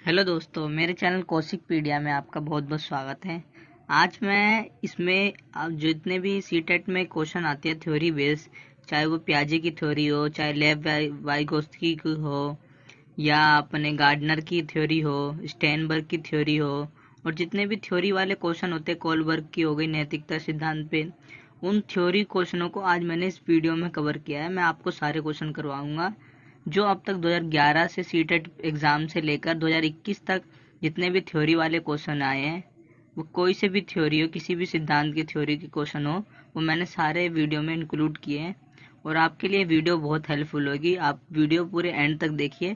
Hello दोस्तों, मेरे channel कौशिकपीडिया में आपका बहुत बहुत स्वागत है। आज मैं इसमें अब जितने भी सीटेट में क्वेश्चन आते हैं थ्योरी बेस, चाहे वो पियाजे की थ्योरी हो, चाहे लेव वाइगोत्स्की की हो, या अपने गार्डनर की थ्योरी हो, स्टेनबर्ग की थ्योरी हो, और जितने भी थ्योरी वाले क्वेश्चन होते हैं, कोलबर्ग की हो गई नैतिकता सिद्धांत पे, उन थ्योरी क्वेश्चनों को आज मैंने इस वीडियो में कवर किया है। मैं आपको सारे क्वेश्चन करवाऊंगा जो अब तक 2011 से सीटेट एग्जाम से लेकर 2021 तक जितने भी थ्योरी वाले क्वेश्चन आए हैं, वो कोई से भी थ्योरी हो, किसी भी सिद्धांत की थ्योरी के क्वेश्चन हो, वो मैंने सारे वीडियो में इंक्लूड किए हैं और आपके लिए वीडियो बहुत हेल्पफुल होगी। आप वीडियो पूरे एंड तक देखिए।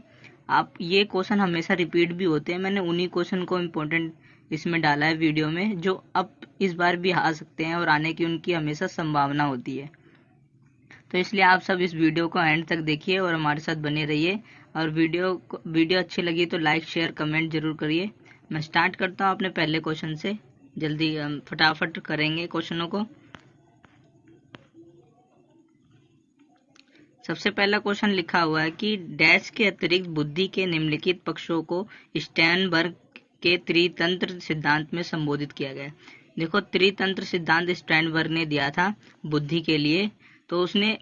आप ये क्वेश्चन हमेशा रिपीट भी होते हैं, मैंने उन्हीं क्वेश्चन को इम्पोर्टेंट इसमें डाला है वीडियो में, जो अब इस बार भी आ सकते हैं और आने की उनकी हमेशा संभावना होती है। तो इसलिए आप सब इस वीडियो को एंड तक देखिए और हमारे साथ बने रहिए। और वीडियो अच्छी लगी तो लाइक शेयर कमेंट जरूर करिए। मैं स्टार्ट करता हूँ अपने पहले क्वेश्चन से। जल्दी हम फटाफट करेंगे क्वेश्चनों को। सबसे पहला क्वेश्चन लिखा हुआ है कि डैश के अतिरिक्त बुद्धि के निम्नलिखित पक्षों को स्टैनबर्ग के त्रितंत्र सिद्धांत में संबोधित किया गया है। देखो, त्रितंत्र सिद्धांत स्टैनबर्ग ने दिया था बुद्धि के लिए, तो उसने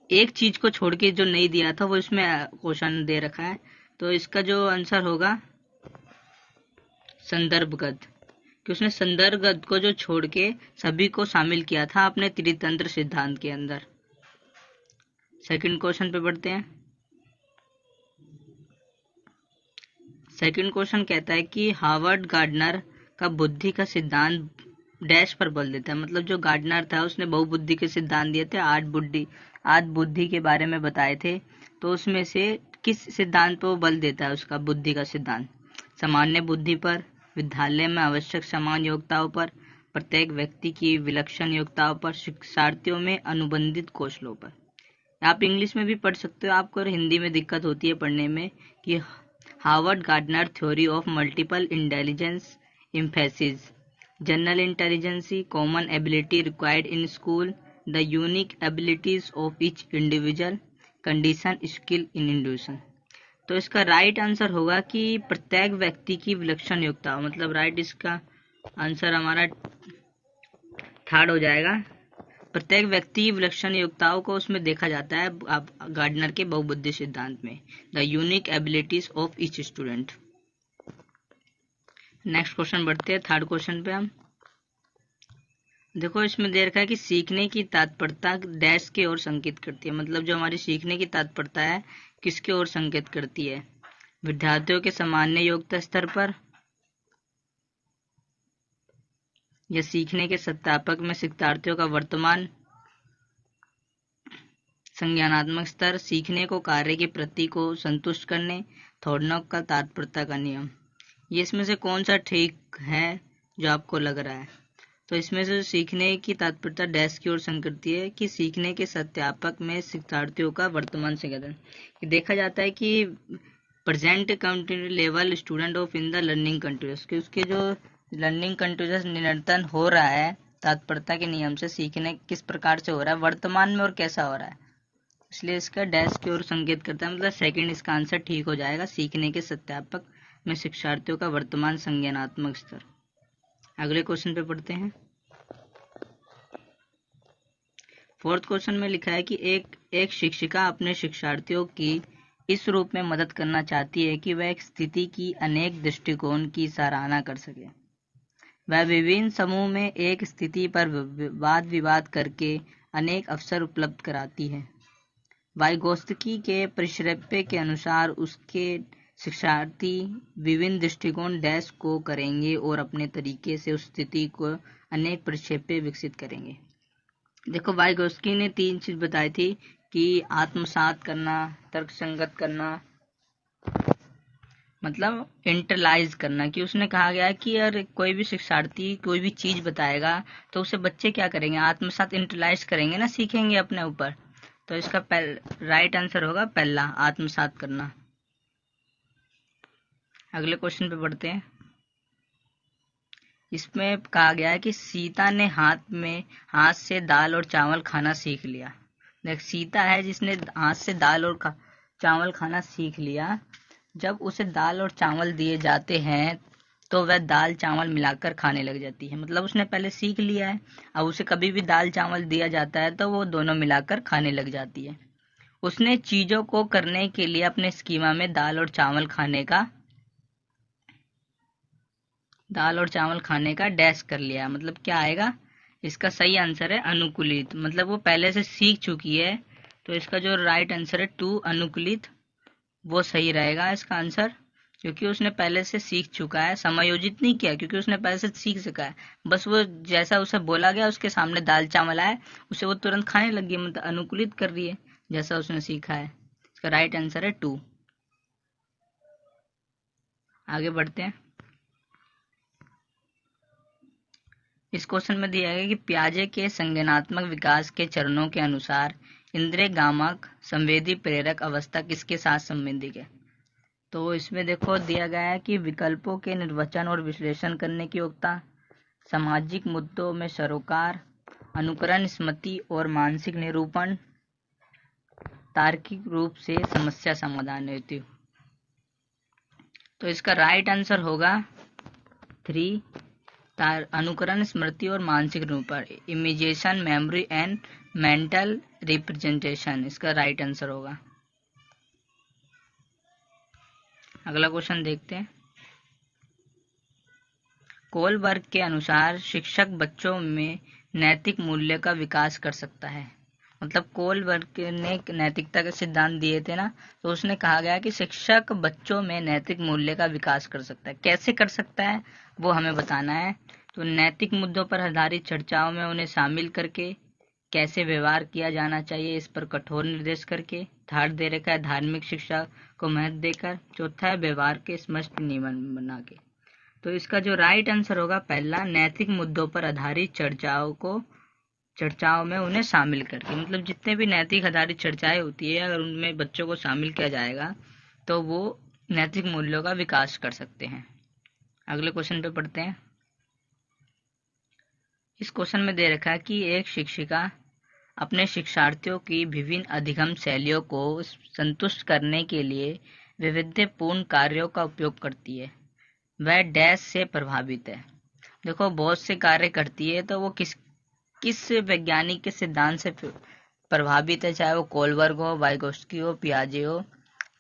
एक चीज को छोड़ के जो नहीं दिया था वो इसमें क्वेश्चन दे रखा है। तो इसका जो आंसर होगा संदर्भगत, कि उसने संदर्भगत को जो छोड़ के सभी को शामिल किया था अपने त्रितंत्र सिद्धांत के अंदर। सेकंड क्वेश्चन पे बढ़ते हैं। सेकंड क्वेश्चन कहता है कि हार्वर्ड गार्डनर का बुद्धि का सिद्धांत डैश पर बल देता है। मतलब जो गार्डनर था उसने बहुबुद्धि के सिद्धांत दिए थे, आठ बुद्धि के बारे में बताए थे। तो उसमें से किस सिद्धांत पर वो बल देता है? उसका बुद्धि का सिद्धांत सामान्य बुद्धि पर, विद्यालय में आवश्यक समान योग्यताओं पर, प्रत्येक व्यक्ति की विलक्षण योग्यताओं पर, शिक्षार्थियों में अनुबंधित कौशलों पर। आप इंग्लिश में भी पढ़ सकते हो, आपको अगर हिंदी में दिक्कत होती है पढ़ने में, कि Harvard gardener theory of multiple intelligence emphasis, general intelligence, common ability required in school, the unique abilities of each individual, condition skill in individual. तो इसका राइट आंसर होगा कि प्रत्येक व्यक्ति की विलक्षण योग्यता। मतलब राइट इसका आंसर हमारा थर्ड हो जाएगा। प्रत्येक व्यक्ति की विलक्षण योग्यताओं को उसमें देखा जाता है गार्डनर के बहुबुद्धि सिद्धांत में, the unique abilities of each student. Next question बढ़ते हैं, थर्ड क्वेश्चन पे हम। देखो, इसमें दे रखा है कि सीखने की तत्परता डैश के ओर संकेत करती है। मतलब जो हमारी सीखने की तत्परता है किसके ओर संकेत करती है? विद्यार्थियों के सामान्य योग्यता स्तर पर, या सीखने के सत्यापक में शिक्षार्थियों का वर्तमान संज्ञानात्मक स्तर, सीखने को कार्य की प्रति को संतुष्ट करने, थोर्नॉक का तात्पर्यता का नियम। ये इसमें से कौन सा ठीक है जो आपको लग रहा है? तो इसमें से सीखने की तात्पर्यता डैश की ओर संकेत है कि सीखने के सत्यापक में शिक्षार्थियों का वर्तमान संज्ञान। देखा जाता है कि present continue level student of in the learning continuous, कि उसके जो लर्निंग कंटिन्यूस निरंतर हो रहा है तात्पर्यता के नियम से, सीखने किस प्रकार से हो रहा है वर्तमान में और कैसा हो रहा है, इसलिए इसका डैश की ओर संकेत करता है। मतलब सेकंड इसका आंसर ठीक हो जाएगा, सीखने के सत्यापक में शिक्षार्थियों का वर्तमान संज्ञानात्मक स्तर। अगले क्वेश्चन पे पढ़ते हैं। फोर्थ क्वेश्चन में लिखा है कि एक शिक्षिका अपने शिक्षार्थियों की इस रूप में मदद करना चाहती है कि वह एक स्थिति की अनेक दृष्टिकोण की सराहना कर सके। वह विभिन्न समूह में एक स्थिति पर वाद विवाद करके अनेक अवसर उपलब्ध कराती है। वाइगोत्स्की के परिक्षेप्य के अनुसार उसके शिक्षार्थी विभिन्न दृष्टिकोण डैश को करेंगे और अपने तरीके से उस स्थिति को अनेक परिक्षेप्य विकसित करेंगे। देखो, वाइगोत्स्की ने तीन चीज बताई थी कि आत्मसात करना, तर्कसंगत करना, मतलब इंटरलाइज करना। कि उसने कहा गया कि यार कोई भी शिक्षार्थी कोई भी चीज बताएगा तो उसे बच्चे क्या करेंगे? आत्मसात, इंटरलाइज करेंगे ना, सीखेंगे अपने ऊपर। तो इसका राइट आंसर होगा पहला, आत्मसात करना। अगले क्वेश्चन पे बढ़ते हैं। इसमें कहा गया है कि सीता ने हाथ से दाल और चावल खाना सीख लिया। देख, सीता है जिसने हाथ से दाल और चावल खाना सीख लिया। जब उसे दाल और चावल दिए जाते हैं तो वह दाल चावल मिलाकर खाने लग जाती है। मतलब उसने पहले सीख लिया है, अब उसे कभी भी दाल चावल दिया जाता है तो वो दोनों मिलाकर खाने लग जाती है। उसने चीजों को करने के लिए अपने स्कीमा में दाल और चावल खाने का डैश कर लिया। मतलब क्या आएगा? इसका सही आंसर है अनुकूलित। मतलब वो पहले से सीख चुकी है, तो इसका जो राइट आंसर है टू, अनुकूलित, वो सही रहेगा इसका आंसर। क्योंकि उसने पहले से सीख चुका है, समायोजित नहीं किया, क्योंकि उसने पहले से सीख चुका है। बस वो जैसा उसे बोला गया, उसके सामने दाल चावल आए, उसे वो तुरंत खाने लग गई। मतलब अनुकूलित कर रही है जैसा उसने सीखा है। इसका राइट आंसर है टू। आगे बढ़ते हैं। इस क्वेश्चन में दिया है कि पियाजे के संज्ञानात्मक विकास के चरणों के अनुसार इंद्रिय गामक संवेदी प्रेरक अवस्था किसके साथ संबंधित है? तो इसमें देखो दिया गया है कि विकल्पों के निर्वचन और विश्लेषण करने की योग्यता, सामाजिक मुद्दों में सरोकार, अनुकरण स्मृति और मानसिक निरूपण, तार्किक रूप से समस्या समाधान हेतु। तो इसका राइट आंसर होगा 3, अनुकरण स्मृति और मानसिक निरूपण, imagination, memory and mental representation. इसका राइट आंसर होगा। अगला क्वेश्चन देखते हैं। कोलबर्ग के अनुसार शिक्षक बच्चों में नैतिक मूल्य का विकास कर सकता है। मतलब कोलबर्ग ने नैतिकता के सिद्धांत दिए थे ना, तो उसने कहा गया कि शिक्षक बच्चों में नैतिक मूल्य का विकास कर सकता है। कैसे कर सकता है वो हमें बताना है। तो नैतिक मुद्दों पर आधारित चर्चाओं में उन्हें शामिल करके, कैसे व्यवहार किया जाना चाहिए इस पर कठोर निर्देश करके, थर्ड दे रखा है धार्मिक शिक्षा को महत्व देकर, चौथा है व्यवहार के स्पष्ट नियम बना के। तो इसका जो राइट आंसर होगा पहला, नैतिक मुद्दों पर आधारित चर्चाओं में उन्हें शामिल करके। मतलब जितने भी नैतिक आधारित चर्चाएं होती है, अगर उनमें बच्चों को शामिल किया जाएगा तो वो नैतिक मूल्यों का विकास कर सकते हैं। अगले क्वेश्चन पे पढ़ते हैं। इस क्वेश्चन में दे रखा है कि एक शिक्षिका अपने शिक्षार्थियों की विभिन्न अधिगम शैलियों को संतुष्ट करने के लिए वैविध्यपूर्ण कार्यों का उपयोग करती है। वह डैश से प्रभावित है। देखो बहुत से कार्य करती है, तो वो किस वैज्ञानिक के सिद्धांत से प्रभावित है, चाहे वो कोलबर्ग हो, वाइगोत्स्की हो, पियाजे हो।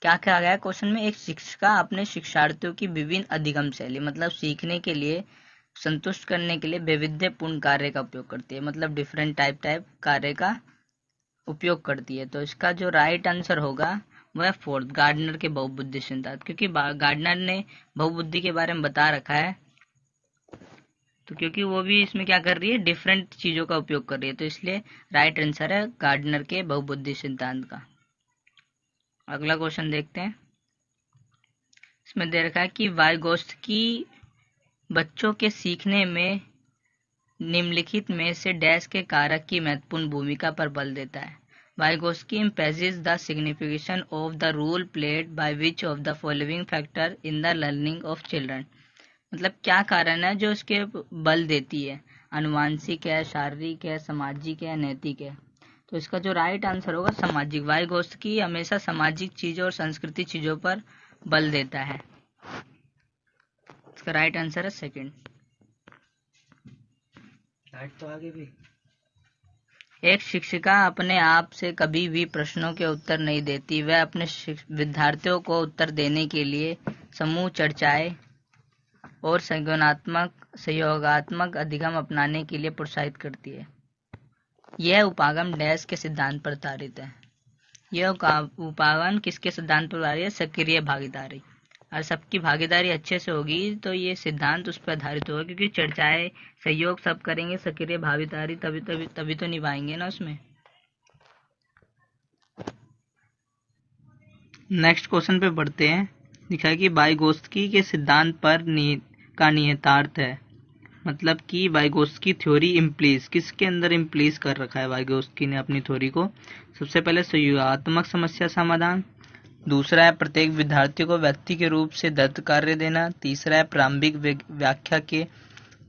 क्या कहा गया क्वेश्चन में? एक शिक्षिका अपने शिक्षार्थियों की विभिन्न अधिगम शैली, मतलब सीखने के लिए, संतुष्ट करने के लिए वैविध्यपूर्ण कार्य का उपयोग करती है। मतलब डिफरेंट टाइप कार्य का उपयोग करती है। तो इसका जो राइट आंसर होगा वह फोर्थ, गार्डनर के बहुबुद्धि सिद्धांत। क्योंकि गार्डनर ने बहुबुद्धि के बारे में बता रखा है, तो क्योंकि वो भी इसमें क्या कर रही है, डिफरेंट चीजों का उपयोग कर रही है, तो इसलिए राइट आंसर है गार्डनर के बहुबुद्धि सिद्धांत का। अगला क्वेश्चन देखते हैं। इसमें दे रखा है कि वाइगोत्स्की बच्चों के सीखने में निम्नलिखित में से डैश के कारक की महत्वपूर्ण भूमिका पर बल देता है। Vygotsky emphasizes the signification of the role played by which of the following factor in the learning of children। मतलब क्या कारण है जो इसके बल देती है? अनुवांशिक है, शारीरिक है, सामाजिक है, नैतिक है। तो इसका जो राइट आंसर होगा सामाजिक। वाइगोत्स्की हमेशा सामाजिक चीजों और संस्कृति चीजों पर बल देता है। इसका राइट आंसर है सेकंड। तो आगे भी एक शिक्षिका अपने आप से कभी भी प्रश्नों के उत्तर नहीं देती। वह अपने विद्यार्थियों को उत्तर देने के लिए समूह चर्चाएं और सहयोगात्मक अधिगम अपनाने के लिए प्रोत्साहित करती है। यह उपागम डैश के सिद्धांत पर आधारित है। यह उपागम किसके सिद्धांत पर आधारित है? सक्रिय भागीदारी। और सबकी भागीदारी अच्छे से होगी तो ये सिद्धांत उस पर आधारित होगा, क्योंकि चर्चाएं, सहयोग सब करेंगे, सक्रिय भागीदारी तभी तो निभाएंगे ना उसमें। नेक्स्ट क्वेश्चन पे बढ़ते हैं। लिखा है कि वाइगोत्स्की के सिद्धांत पर का निहितार्थ है। मतलब कि वाइगोत्स्की थ्योरी इम्प्लीज, किसके अंदर इम्प्लीज कर रखा है वाइगोत्स्की ने अपनी थ्योरी को? सबसे पहले सहयोगात्मक समस्या समाधान, दूसरा है प्रत्येक विद्यार्थी को व्यक्ति के रूप से दत्त कार्य देना, तीसरा है प्रारंभिक व्याख्या के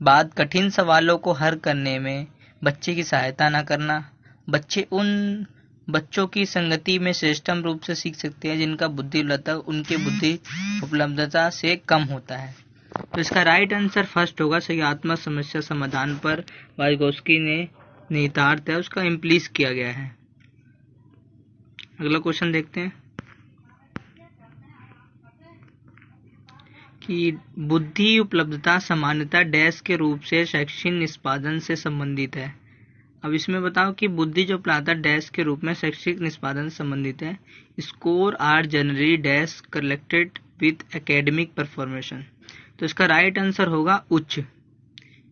बाद कठिन सवालों को हल करने में बच्चे की सहायता न करना, बच्चे उन बच्चों की संगति में श्रेष्ठतम रूप से सीख सकते हैं जिनका बुद्धि उपलब्धता उनके बुद्धि उपलब्धता से कम होता है। तो इसका राइट आंसर फर्स्ट होगा। संज्ञानात्मक समस्या समाधान पर वाइगोस्की ने निहितार्थ है उसका इम्प्लीस किया गया है। अगला क्वेश्चन देखते हैं कि बुद्धि उपलब्धता सामान्यतः डैश के रूप से शैक्षिक निष्पादन से संबंधित है। अब इसमें बताओ कि बुद्धि जो उपलब्धता डैश के रूप में शैक्षिक निष्पादन से संबंधित है। Scores are generally dash collected with academic performance. तो इसका राइट आंसर होगा उच्च।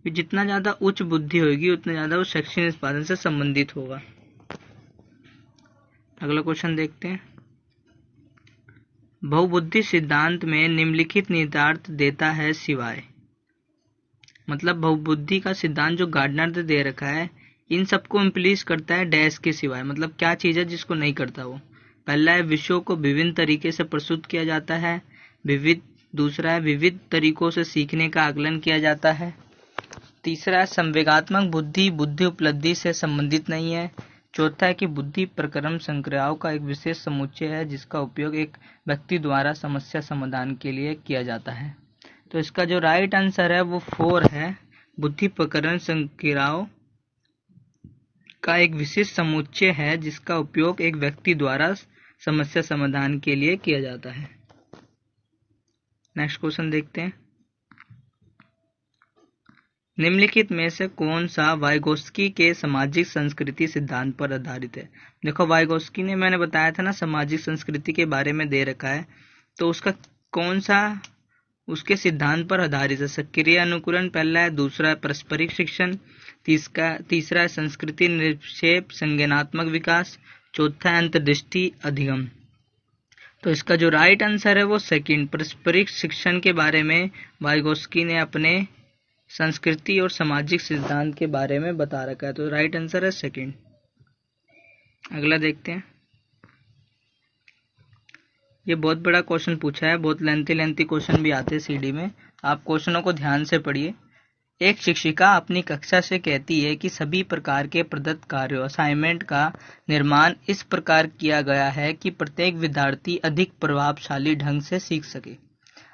जितना ज्यादा उच्च बुद्धि होगी उतना ज्यादा वो शैक्षिक निष्पादन से संबंधित होगा। अगला क्वेश्चन देखते हैं। बहुबुद्धि सिद्धांत में निम्नलिखित निहितार्थ देता है सिवाय। मतलब बहुबुद्धि का सिद्धांत जो गार्डनर ने दे रखा है इन सबको इम्प्लीस करता है डैश के सिवाय। मतलब क्या चीज है जिसको नहीं करता वो। पहला है विषयों को विभिन्न तरीके से प्रस्तुत किया जाता है। दूसरा है विविध तरीकों से सीखने का आकलन किया जाता है। तीसरा है संवेगात्मक बुद्धि बुद्धि उपलब्धि से संबंधित नहीं है। चौथा है कि बुद्धि प्रक्रम संक्रियाओं का एक विशेष समुच्चय है जिसका उपयोग एक व्यक्ति द्वारा समस्या समाधान के लिए किया जाता है। तो इसका जो राइट आंसर है वो 4 है। बुद्धि प्रक्रम संक्रियाओं का एक विशेष समुच्चय है जिसका उपयोग एक व्यक्ति द्वारा समस्या समाधान के लिए किया जाता है। नेक्स्ट क्वेश्चन देखते हैं। निम्नलिखित में से कौन सा वाइगोस्की के सामाजिक संस्कृति सिद्धांत पर आधारित है। देखो वाइगोस्की ने मैंने बताया था ना सामाजिक संस्कृति के बारे में दे रखा है। तो उसका कौन सा उसके सिद्धांत पर आधारित है। सक्रिय अनुकूलन पहला है। दूसरा है पारस्परिक शिक्षण। तीसरा है संस्कृति निक्षेप संज्ञानात्मक विकास। चौथा है अंतर्दृष्टि अधिगम। तो इसका जो राइट आंसर है वो सेकंड पारस्परिक शिक्षण के बारे में वाइगोस्की ने अपने संस्कृति और सामाजिक सिद्धांत के बारे में बता रखा है। तो राइट आंसर है सेकंड। अगला देखते हैं। ये बहुत बड़ा क्वेश्चन पूछा है। बहुत लेंथी क्वेश्चन भी आते हैं सीडी में। आप क्वेश्चनों को ध्यान से पढ़िए। एक शिक्षिका अपनी कक्षा से कहती है कि सभी प्रकार के प्रदत्त कार्यों असाइनमेंट का निर्माण इस प्रकार किया गया है कि प्रत्येक विद्यार्थी अधिक प्रभावशाली ढंग से सीख सके।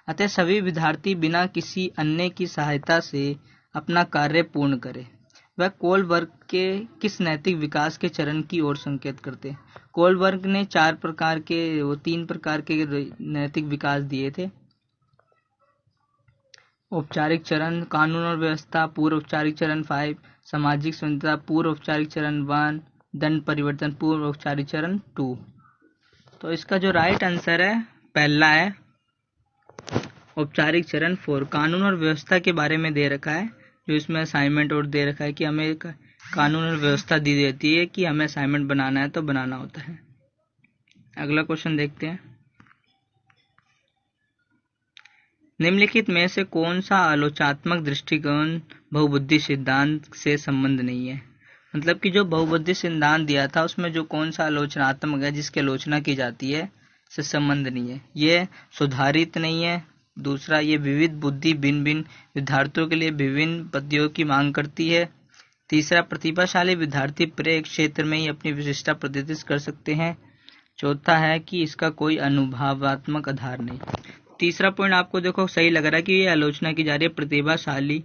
अतः सभी विद्यार्थी बिना किसी अन्य की सहायता से अपना कार्य पूर्ण करें। वह कोलबर्ग के किस नैतिक विकास के चरण की ओर संकेत करते। कोलबर्ग ने 3 प्रकार के नैतिक विकास दिए थे। औपचारिक चरण, कानून और व्यवस्था, पूर्व औपचारिक चरण 5, सामाजिक संहिता पूर्व औपचारिक चरण 1, दंड परिवर्तन पूर्व औपचारिक चरण 2। तो इसका जो राइट आंसर है पहला है औपचारिक चरण 4। कानून और व्यवस्था के बारे में दे रखा है। जो इसमें असाइनमेंट और दे रखा है कि हमें कानून और व्यवस्था दी देती है कि हमें असाइनमेंट बनाना है तो बनाना होता है। अगला क्वेश्चन देखते हैं। निम्नलिखित में से कौन सा आलोचनात्मक दृष्टिकोण बहुबुद्धि सिद्धांत से संबंध नहीं है। मतलब कि जो बहुबुद्धि सिद्धांत दिया था उसमें जो कौन सा आलोचनात्मक है जिसकी आलोचना की जाती है से संबंध नहीं है। ये सुधारित नहीं है। दूसरा ये विविध बुद्धि भिन्न भिन्न विद्यार्थियों के लिए विभिन्न पद्धतियों की मांग करती है। तीसरा प्रतिभाशाली विद्यार्थी प्रत्येक क्षेत्र में ही अपनी विशिष्टता प्रदर्शित कर सकते हैं। चौथा है कि इसका कोई अनुभवात्मक आधार नहीं। तीसरा पॉइंट आपको देखो सही लग रहा है कि ये आलोचना की जा रही है प्रतिभाशाली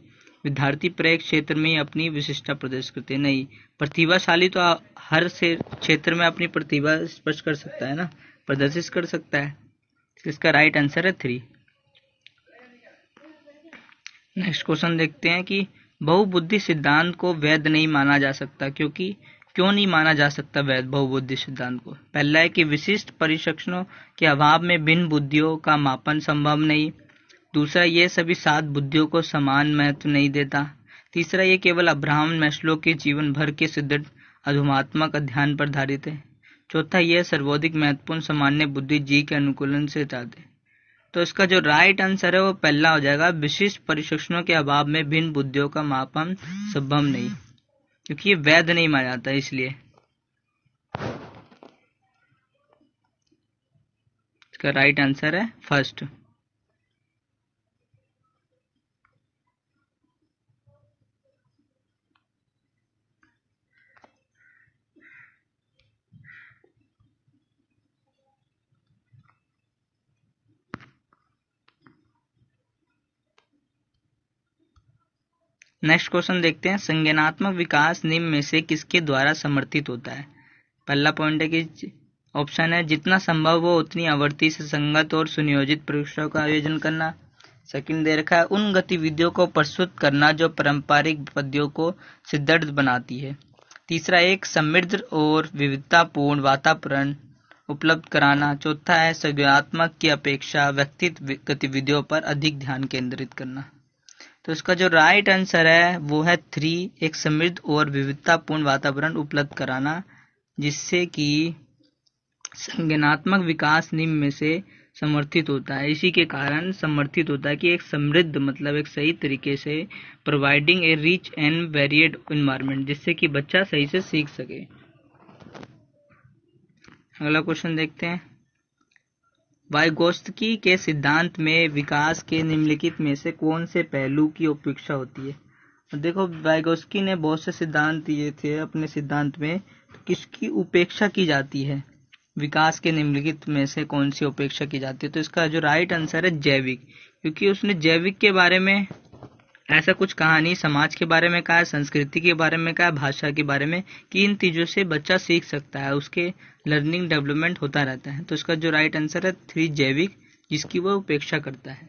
विद्यार्थी प्रत्येक क्षेत्र में ही अपनी विशिष्टता प्रदर्शित करते हैं। नहीं, प्रतिभाशाली तो हर से क्षेत्र में अपनी प्रतिभा स्पष्ट कर सकता है ना, प्रदर्शित कर सकता है। इसका राइट आंसर है 3। नेक्स्ट क्वेश्चन देखते हैं कि बहुबुद्धि सिद्धांत को वैध नहीं माना जा सकता। क्यों नहीं माना जा सकता वैध बहुबुद्धि सिद्धांत को। पहला है कि विशिष्ट परीक्षणों के अभाव में भिन्न बुद्धियों का मापन संभव नहीं। दूसरा, ये सभी 7 बुद्धियों को समान महत्व नहीं देता। तीसरा, ये केवल अब्राहम मैस्लो के जीवन भर के सुदृढ़ अधुमात्मक अध्ययन पर आधारित है। चौथा, यह सर्वाधिक महत्वपूर्ण सामान्य बुद्धि जी के अनुकूलन से चाहते। तो इसका जो राइट आंसर है वो पहला हो जाएगा, विशिष्ट परीक्षणों के अभाव में भिन्न बुद्धियों का मापन संभव नहीं, क्योंकि ये वैध नहीं माना जाता इसलिए। इसका राइट आंसर है फर्स्ट। नेक्स्ट क्वेश्चन देखते हैं, संज्ञानात्मक विकास निम्न में से किसके द्वारा समर्थित होता है। पहला पॉइंट है कि ऑप्शन है जितना संभव हो उतनी आवृत्ति से संगत और सुनियोजित परीक्षाओं का आयोजन करना। सेकंड दे रखा है उन गतिविधियों को प्रस्तुत करना जो पारंपरिक पद्धतियों को सुदृढ़ बनाती है। तीसरा एक समृद्ध और विविधतापूर्ण वातावरण उपलब्ध कराना। चौथा है संज्ञानात्मक की अपेक्षा व्यक्तिगत गतिविधियों पर अधिक ध्यान केंद्रित करना। तो इसका जो राइट आंसर है वो है 3, एक समृद्ध और विविधतापूर्ण वातावरण उपलब्ध कराना, जिससे कि संज्ञानात्मक विकास निम्न में से समर्थित होता है। इसी के कारण समर्थित होता है कि एक समृद्ध मतलब एक सही तरीके से providing A rich and varied environment, जिससे कि बच्चा सही से सीख सके। अगला क्वेश्चन देखते हैं, वाइगोत्स्की के सिद्धांत में विकास के निम्नलिखित में से कौन से पहलू की उपेक्षा होती है। देखो वाइगोत्स्की ने बहुत से सिद्धांत दिए थे अपने सिद्धांत में, तो किसकी उपेक्षा की जाती है, विकास के निम्नलिखित में से कौन सी उपेक्षा की जाती है। तो इसका जो राइट आंसर है जैविक, क्योंकि उसने जैविक के बारे में ऐसा कुछ कहा नहीं, समाज के बारे में कहा है, संस्कृति के बारे में कहा है, भाषा के बारे में, कि इन चीजों से बच्चा सीख सकता है, उसके लर्निंग डेवलपमेंट होता रहता है। तो इसका जो राइट आंसर है 3 जैविक, जिसकी वह उपेक्षा करता है।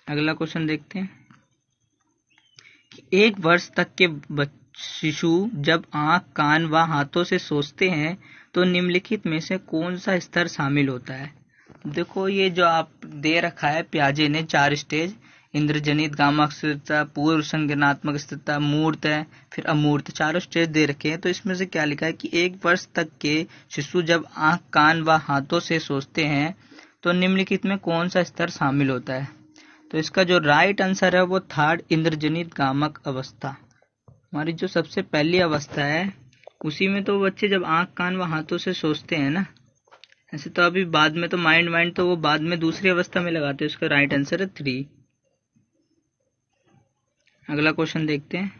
अगला क्वेश्चन देखते हैं कि 1 वर्ष तक के शिशु जब आंख, कान व हाथों से सोचते हैं तो निम्नलिखित में से कौन सा स्तर शामिल होता है। देखो ये जो आप दे रखा है पियाजे ने 4 स्टेज, इंद्रजनित, गामक स्थिरता, पूर्व संज्ञानात्मक स्थिरता, मूर्त है, फिर अमूर्त, चारों स्टेज दे रखे हैं। तो इसमें से क्या लिखा है कि 1 वर्ष तक के शिशु जब आंख, कान व हाथों से सोचते हैं तो निम्नलिखित में कौन सा स्तर शामिल होता है। तो इसका जो राइट आंसर है वो 3rd इंद्रजनित गामक अवस्था, हमारी जो सबसे पहली अवस्था है, उसी में तो बच्चे जब आंख, कान व हाथों से सोचते हैं ना। ऐसे तो अभी बाद में तो माइंड तो वो बाद में दूसरी अवस्था में लगाते हैं। उसका राइट आंसर है 3। अगला क्वेश्चन देखते हैं,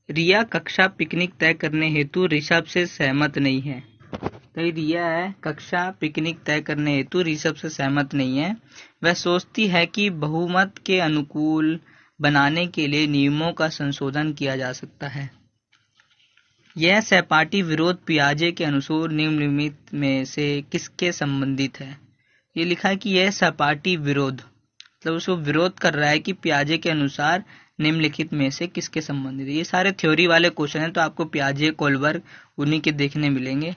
रिया कक्षा पिकनिक तय करने हेतु ऋषभ से सहमत नहीं है। तो रिया है कक्षा पिकनिक तय करने हेतु ऋषभ से सहमत नहीं है। वह सोचती है कि बहुमत के अनुकूल बनाने के लिए नियमों का संशोधन किया जा सकता है। यह सहपाठी विरोध पियाजे के अनुसार निम्नलिखित में से किसके संबंधित है। ये लिखा है कि यह सहपाठी विरोध, मतलब उसको विरोध कर रहा है कि पियाजे के अनुसार निम्नलिखित में से किसके संबंधित है। ये सारे थ्योरी वाले क्वेश्चन हैं, तो आपको पियाजे, कोलबर्ग उन्हीं के देखने मिलेंगे।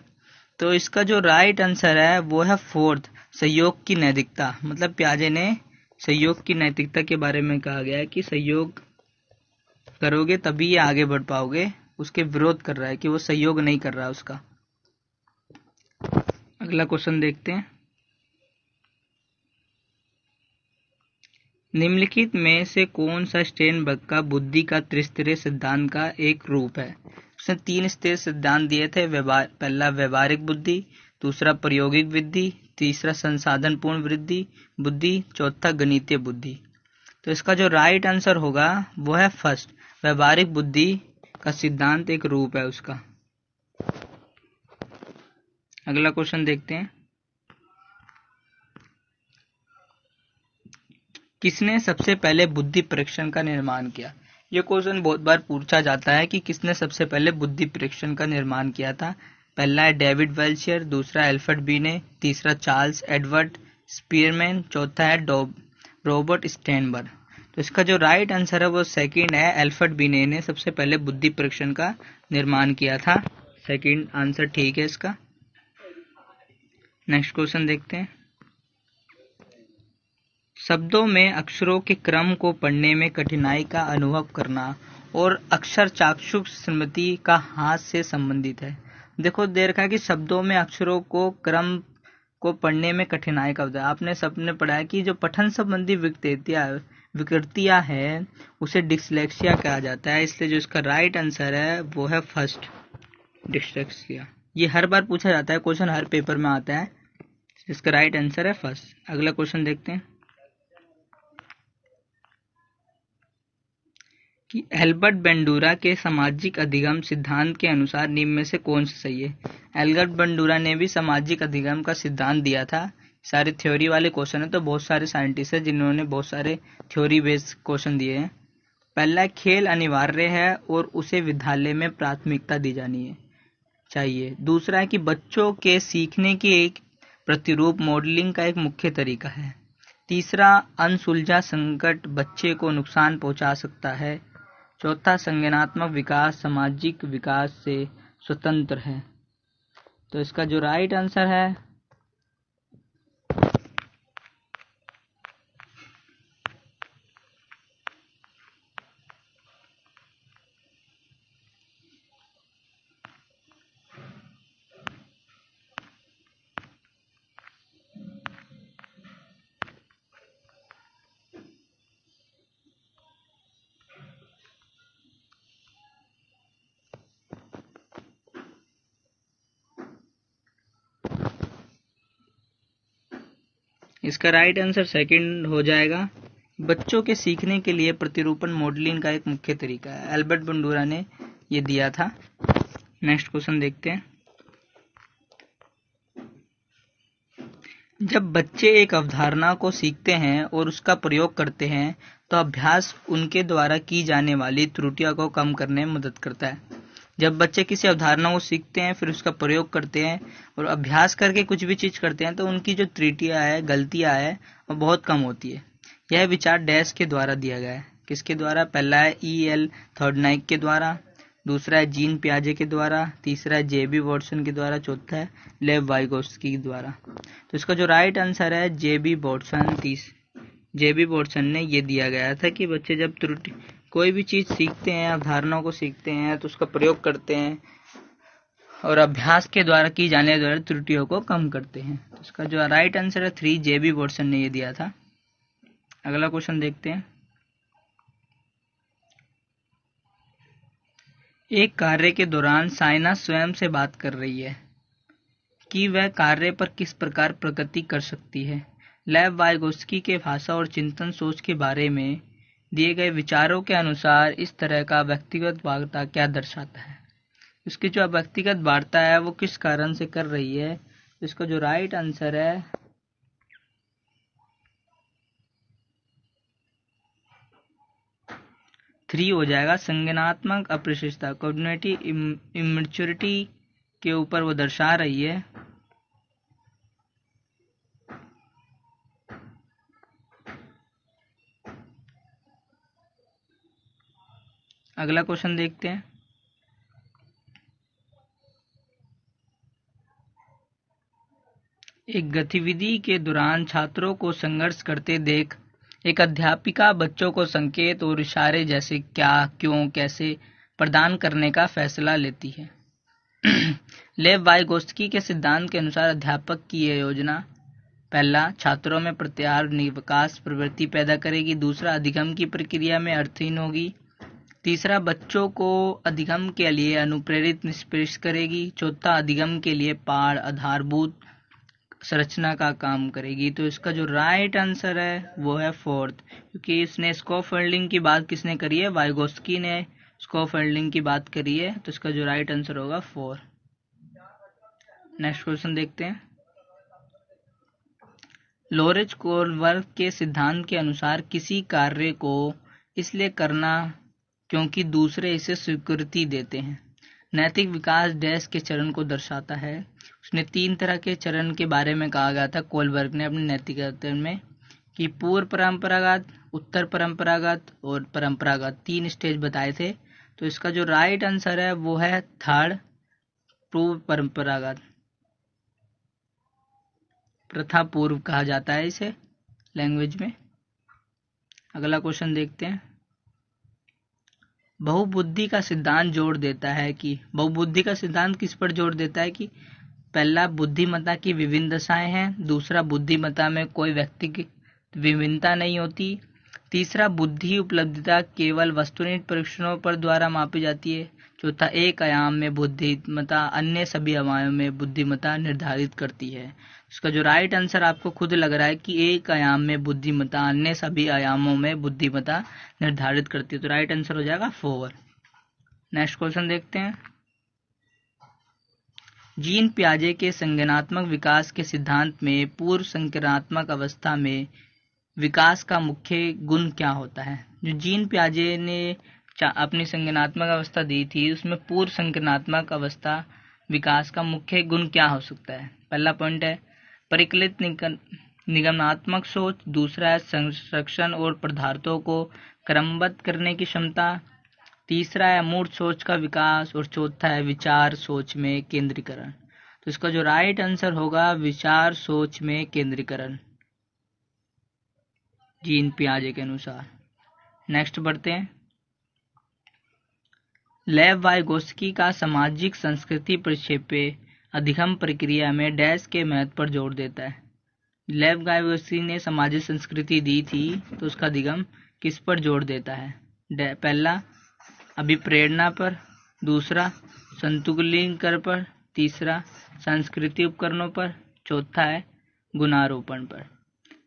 तो इसका जो राइट आंसर है वो है 4th, सहयोग की नैतिकता। मतलब पियाजे ने सहयोग की नैतिकता के बारे में कहा गया है कि सहयोग करोगे तभी ये आगे बढ़ पाओगे। उसके विरोध कर रहा है कि वो सहयोग नहीं कर रहा उसका। अगला क्वेश्चन देखते हैं, निम्नलिखित में से कौन सा स्टेनबर्ग का बुद्धि का त्रिस्तरीय सिद्धांत का एक रूप है। उसने 3 स्तरीय सिद्धांत दिए थे, पहला व्यवहारिक बुद्धि, दूसरा प्रायोगिक बुद्धि, तीसरा संसाधन पूर्ण वृद्धि बुद्धि, चौथा गणितीय बुद्धि। तो इसका जो राइट आंसर होगा वो है 1st, व्यवहारिक बुद्धि का सिद्धांत एक रूप है उसका। अगला क्वेश्चन देखते हैं, किसने सबसे पहले बुद्धि परीक्षण का निर्माण किया। यह क्वेश्चन बहुत बार पूछा जाता है कि किसने सबसे पहले बुद्धि परीक्षण का निर्माण किया था। पहला है डेविड वेल्शियर, दूसरा एल्फ्रेड बीने, तीसरा चार्ल्स एडवर्ड स्पीयरमैन, चौथा है रॉबर्ट स्टेनबर्ग। तो इसका जो राइट आंसर है वो 2nd है, एल्फ्रेड बीने ने सबसे पहले बुद्धि परीक्षण का निर्माण किया था। 2nd आंसर ठीक है इसका। नेक्स्ट क्वेश्चन देखते हैं, शब्दों में अक्षरों के क्रम को पढ़ने में कठिनाई का अनुभव करना और अक्षर चाक्षुष स्मृति का हाथ से संबंधित है। देखो दे रखा है कि शब्दों में अक्षरों को क्रम को पढ़ने में कठिनाई का होता है। आपने सबने पढ़ा है कि जो पठन संबंधी विकृतियां है उसे डिस्लेक्सिया कहा जाता है। इसलिए जो इसका राइट आंसर है वो है 1st, डिस्लेक्सिया। ये हर बार पूछा जाता है, क्वेश्चन हर पेपर में आता है। इसका राइट आंसर है 1st। अगला क्वेश्चन देखते हैं कि एल्बर्ट बेंडूरा के सामाजिक अधिगम सिद्धांत के अनुसार निम्न में से कौन सा सही है। एल्बर्ट बेंडूरा ने भी सामाजिक अधिगम का सिद्धांत दिया था। सारे थ्योरी वाले क्वेश्चन है, तो बहुत सारे साइंटिस्ट हैं जिन्होंने बहुत सारे थ्योरी बेस्ड क्वेश्चन दिए हैं। पहला, खेल अनिवार्य है और उसे विद्यालय में प्राथमिकता दी जानी चाहिए। दूसरा है कि बच्चों के सीखने की एक प्रतिरूप मॉडलिंग का एक मुख्य तरीका है। तीसरा, अनसुलझा संकट बच्चे को नुकसान पहुंचा सकता है। चौथा, संज्ञानात्मक विकास सामाजिक विकास से स्वतंत्र है। तो इसका जो राइट आंसर है इसका राइट आंसर सेकंड हो जाएगा। बच्चों के सीखने के लिए प्रतिरूपण मॉडलिंग का एक मुख्य तरीका है। एल्बर्ट बंडूरा ने ये दिया था। नेक्स्ट क्वेश्चन देखते हैं। जब बच्चे एक अवधारणा को सीखते हैं और उसका प्रयोग करते हैं तो अभ्यास उनके द्वारा की जाने वाली त्रुटियों को कम करने में मदद करता है। जब बच्चे किसी अवधारणा को सीखते हैं फिर उसका प्रयोग करते हैं और अभ्यास करके कुछ भी चीज करते हैं तो उनकी जो त्रुटियां है, गलतियां है, वो बहुत कम होती है। यह विचार डैश के द्वारा दिया गया है। किसके द्वारा? पहला है E.L. थॉर्डनाइक के द्वारा, दूसरा है जीन पियाजे के द्वारा, तीसरा है J.B. वॉटसन के द्वारा, चौथा है लेव वाइगोत्स्की के द्वारा। तो इसका जो राइट आंसर है J.B. वॉटसन ने ये दिया गया था कि बच्चे जब त्रुटि कोई भी चीज सीखते हैं, अवधारणाओं को सीखते हैं तो उसका प्रयोग करते हैं और अभ्यास के द्वारा की जाने वाली त्रुटियों को कम करते हैं। तो इसका जो राइट आंसर है 3, J.B. वॉटसन ने ये दिया था। अगला क्वेश्चन देखते हैं। एक कार्य के दौरान साइना स्वयं से बात कर रही है कि वह कार्य पर किस प्रकार प्रगति कर सकती है। लेव वाइगोत्स्की के भाषा और चिंतन सोच के बारे में दिए गए विचारों के अनुसार इस तरह का व्यक्तिगत वार्ता क्या दर्शाता है। इसकी जो व्यक्तिगत वार्ता है वो किस कारण से कर रही है। इसका जो राइट आंसर है 3 हो जाएगा। संज्ञानात्मक अप्रशिक्षता, कॉग्निटिव इमेच्योरिटी के ऊपर वो दर्शा रही है। अगला क्वेश्चन देखते हैं। एक गतिविधि के दौरान छात्रों को संघर्ष करते देख एक अध्यापिका बच्चों को संकेत और इशारे जैसे क्या, क्यों, कैसे प्रदान करने का फैसला लेती है। लेव वाइगोत्स्की के सिद्धांत के अनुसार अध्यापक की यह योजना पहला, छात्रों में प्रत्याहार विकास प्रवृत्ति पैदा करेगी। दूसरा, अधिगम की प्रक्रिया में अर्थहीन होगी। तीसरा, बच्चों को अधिगम के लिए अनुप्रेरित निष्पेष करेगी। चौथा, अधिगम के लिए पाठ आधारभूत संरचना का काम करेगी। तो इसका जो राइट आंसर है वो है 4th, क्योंकि इसने स्कॉफोल्डिंग की बात किसने करी है? वाइगोत्स्की ने स्कॉफोल्डिंग की बात करी है। तो इसका जो राइट आंसर होगा 4। नेक्स्ट क्वेश्चन देखते हैं। लॉरेंज कोलबर्ग के सिद्धांत के अनुसार किसी कार्य को इसलिए करना क्योंकि दूसरे इसे स्वीकृति देते हैं। नैतिक विकास डैश के चरण को दर्शाता है। उसने 3 तरह के चरण के बारे में कहा गया था कोलबर्ग ने अपने नैतिक चरण में कि पूर्व परंपरागत, उत्तर परंपरागत और परंपरागत 3 स्टेज बताए थे। तो इसका जो राइट आंसर है वो है 3rd, पूर्व परंपरागत। प्रथा पूर्व कहा जाता है इसे लैंग्वेज में। अगला क्वेश्चन देखते हैं। बहुबुद्धि का सिद्धांत जोड़ देता है कि बहुबुद्धि का सिद्धांत किस पर जोड़ देता है कि पहला, बुद्धिमत्ता की विभिन्न दशाएं हैं। दूसरा, बुद्धिमत्ता में कोई व्यक्ति की विभिन्नता नहीं होती। तीसरा, बुद्धि उपलब्धता केवल वस्तुनिष्ठ परीक्षणों पर द्वारा मापी जाती है। चौथा, एक आयाम में बुद्धिमत्ता अन्य सभी आयामों में बुद्धिमत्ता निर्धारित करती है। इसका जो राइट आंसर आपको खुद लग रहा है कि एक आयाम में बुद्धिमत्ता अन्य सभी आयामों में बुद्धिमत्ता निर्धारित करती है। तो राइट आंसर हो जाएगा 4। नेक्स्ट क्वेश्चन देखते हैं। जीन पियाजे के संज्ञानात्मक विकास के सिद्धांत में पूर्व संज्ञानात्मक अवस्था में विकास का मुख्य गुण क्या होता है। जो जीन पियाजे ने अपनी संज्ञानात्मक अवस्था दी थी, उसमें पूर्व संज्ञानात्मक अवस्था विकास का मुख्य गुण क्या हो सकता है। पहला पॉइंट है परिकलित निगमनात्मक सोच, दूसरा है संरक्षण और पदार्थों को क्रमबद्ध करने की क्षमता, तीसरा है अमूर्त सोच का विकास और चौथा है विचार सोच में केंद्रीकरण। तो इसका जो राइट आंसर होगा विचार सोच में केंद्रीकरण, जीन पियाजे के अनुसार। नेक्स्ट बढ़ते हैं। लेव वाइगोत्स्की का सामाजिक संस्कृति परिक्षेपे अधिगम प्रक्रिया में डैश के महत्व पर जोर देता है। लेव वाइगोत्स्की ने सामाजिक संस्कृति दी थी, तो उसका अधिगम किस पर जोर देता है। पहला अभिप्रेरणा पर, दूसरा संतुलिंकरण पर, तीसरा सांस्कृतिक उपकरणों पर, चौथा है गुणारोपण पर।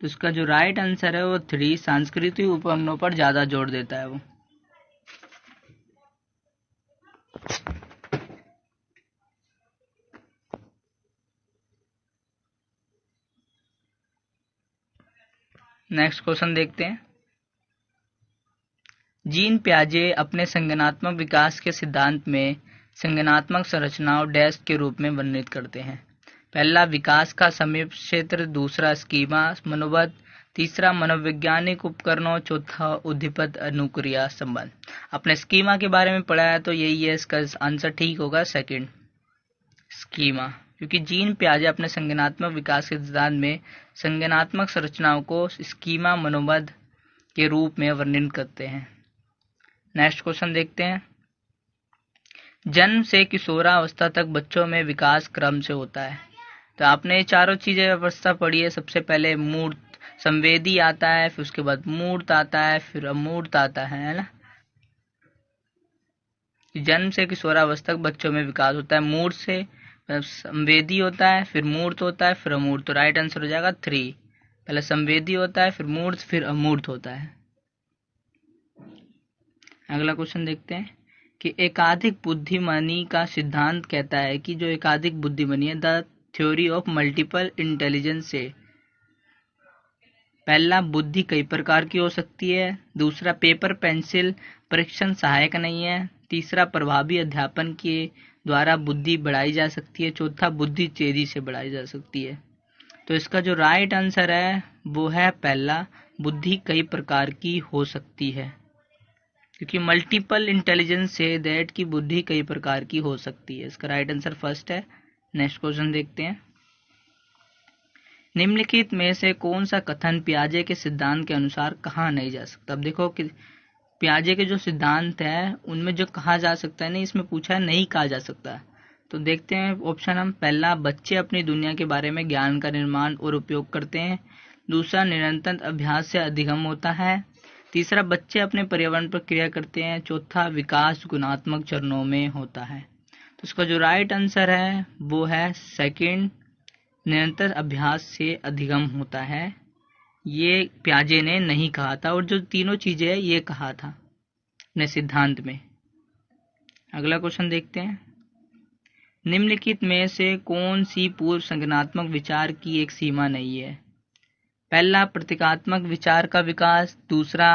तो इसका जो राइट आंसर है वो 3 सांस्कृतिक उपकरणों पर ज्यादा जोर देता है वो। नेक्स्ट क्वेश्चन देखते हैं। जीन पियाजे अपने संज्ञानात्मक विकास के सिद्धांत में संज्ञानात्मक संरचनाओं डैश के रूप में वर्णित करते हैं। पहला विकास का समीप क्षेत्र, दूसरा स्कीमा मनोबद्ध, तीसरा मनोवैज्ञानिक उपकरणों, चौथा उद्दीपक अनुक्रिया संबंध। अपने स्कीमा के बारे में पढ़ा है तो यही है, इसका आंसर ठीक होगा सेकंड स्कीमा, क्योंकि जीन पियाजे अपने संज्ञानात्मक विकास के सिद्धांत में संज्ञानात्मक संरचनाओं को स्कीमा मनोबद्ध के रूप में वर्णित करते हैं। नेक्स्ट क्वेश्चन देखते हैं। जन्म से किशोरावस्था तक बच्चों में विकास क्रम से होता है। तो आपने चारों चीजें अवस्था पढ़ी है। सबसे पहले मूर्त संवेदी आता है, फिर उसके बाद मूर्त आता है, फिर अमूर्त आता है ना। जन्म से किशोरावस्था तक बच्चों में विकास होता है, मूर्त से संवेदी होता है, फिर मूर्त होता है, फिर अमूर्त। तो राइट आंसर हो जाएगा 3। पहले संवेदी होता है, फिर मूर्त, फिर अमूर्त होता है। अगला क्वेश्चन देखते हैं कि एकाधिक बुद्धिमानी का सिद्धांत कहता है कि जो एकाधिक बुद्धिमानी है, the theory of multiple intelligence से पहला बुद्धि कई प्रकार की हो सकती है, दूसरा पेपर पेंसिल परीक्षण सहायक नहीं है, तीसरा प्रभावी अध्यापन के द्वारा बुद्धि बढ़ाई जा सकती है, चौथा बुद्धि तेजी से बढ़ाई जा सकती है। तो इसका जो राइट आंसर है वो है पहला, बुद्धि कई प्रकार की हो सकती है, क्योंकि मल्टीपल इंटेलिजेंस से दैट की बुद्धि कई प्रकार की हो सकती है। इसका राइट आंसर फर्स्ट है। नेक्स्ट क्वेश्चन देखते हैं। निम्नलिखित में से कौन सा कथन पियाजे के सिद्धांत के अनुसार कहा नहीं जा सकता। अब देखो कि पियाजे के जो सिद्धांत है उनमें जो कहा जा सकता है नहीं, इसमें पूछा है नहीं कहा जा सकता। तो देखते हैं ऑप्शन हम। पहला, बच्चे अपनी दुनिया के बारे में ज्ञान का निर्माण और उपयोग करते हैं, दूसरा निरंतर अभ्यास से अधिगम होता है, तीसरा बच्चे अपने पर्यावरण पर क्रिया करते हैं, चौथा विकास गुणात्मक चरणों में होता है। तो इसका जो राइट आंसर है वो है सेकंड, निरंतर अभ्यास से अधिगम होता है। ये पियाजे ने नहीं कहा था, और जो तीनों चीजें है ये कहा था अपने सिद्धांत में। अगला क्वेश्चन देखते हैं। निम्नलिखित में से कौन सी पूर्व संज्ञानात्मक विचार की एक सीमा नहीं है। पहला, प्रतीकात्मक विचार का विकास, दूसरा